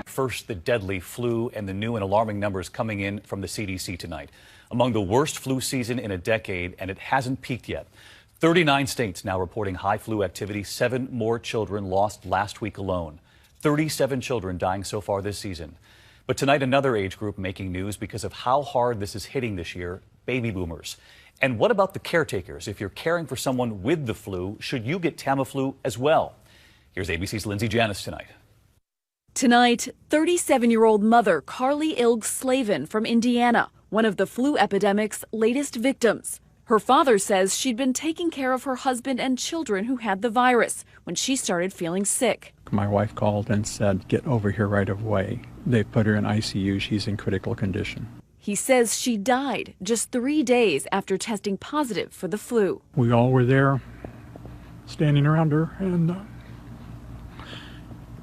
First, the deadly flu and the new and alarming numbers coming in from the CDC tonight. Among the worst flu season in a decade, and it hasn't peaked yet. 39 states now reporting high flu activity. 7 more children lost last week alone. 37 children dying so far this season. But tonight, another age group making news because of how hard this is hitting this year, baby boomers. And what about the caretakers? If you're caring for someone with the flu, should you get Tamiflu as well? Here's ABC's Lindsay Janis tonight. Tonight, 37-year-old mother Carly Ilg Slavin from Indiana, one of the flu epidemic's latest victims. Her father says she'd been taking care of her husband and children who had the virus when she started feeling sick. My wife called and said, "Get over here right away." They put her in ICU. She's in critical condition. He says she died just 3 days after testing positive for the flu. We all were there standing around her, and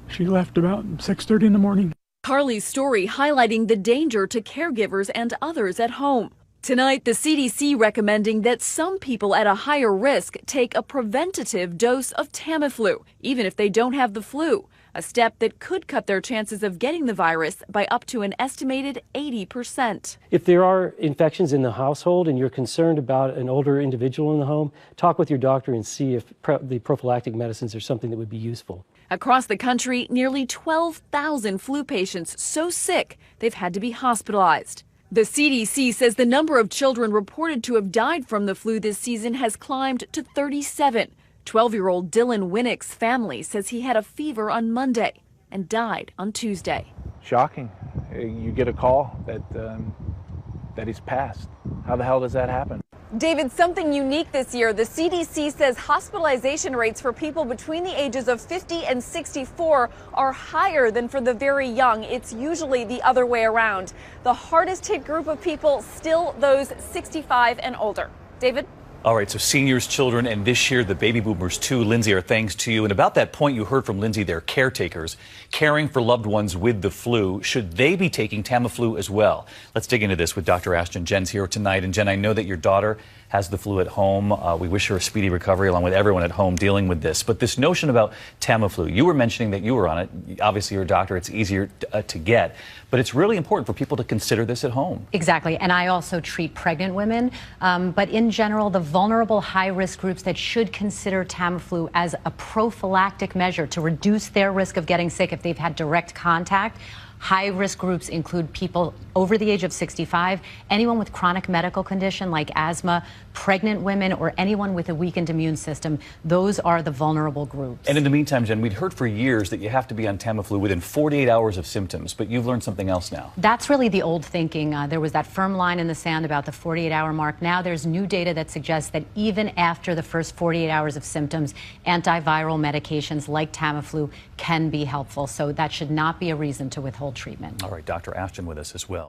she left about 6:30 in the morning. Carly's story highlighting the danger to caregivers and others at home. Tonight, the CDC recommending that some people at a higher risk take a preventative dose of Tamiflu, even if they don't have the flu, a step that could cut their chances of getting the virus by up to an estimated 80%. If there are infections in the household and you're concerned about an older individual in the home, talk with your doctor and see if the prophylactic medicines are something that would be useful. Across the country, nearly 12,000 flu patients so sick they've had to be hospitalized. The CDC says the number of children reported to have died from the flu this season has climbed to 37. 12-year-old Dylan Winnick's family says he had a fever on Monday and died on Tuesday. Shocking. You get a call that he's passed. How the hell does that happen? David, something unique this year. The CDC says hospitalization rates for people between the ages of 50 and 64 are higher than for the very young. It's usually the other way around. The hardest hit group of people still those 65 and older. David? All right, so seniors, children, and this year the baby boomers too. Lindsay, our thanks to you. And about that point you heard from Lindsay, they're caretakers caring for loved ones with the flu. Should they be taking Tamiflu as well? Let's dig into this with Dr. Ashton. Jen's here tonight. And Jen, I know that your daughter has the flu at home. We wish her a speedy recovery along with everyone at home dealing with this. But this notion about Tamiflu, you were mentioning that you were on it. Obviously, you're a doctor. It's easier to get. But it's really important for people to consider this at home. Exactly. And I also treat pregnant women. But in general, the vulnerable high-risk groups that should consider Tamiflu as a prophylactic measure to reduce their risk of getting sick if they've had direct contact. High-risk groups include people over the age of 65, anyone with chronic medical condition like asthma, pregnant women, or anyone with a weakened immune system. Those are the vulnerable groups. And in the meantime, Jen, we'd heard for years that you have to be on Tamiflu within 48 hours of symptoms, but you've learned something else now. That's really the old thinking. There was that firm line in the sand about the 48-hour mark. Now there's new data that suggests that even after the first 48 hours of symptoms, antiviral medications like Tamiflu can be helpful. So that should not be a reason to withhold treatment. All right, Dr. Ashton with us as well.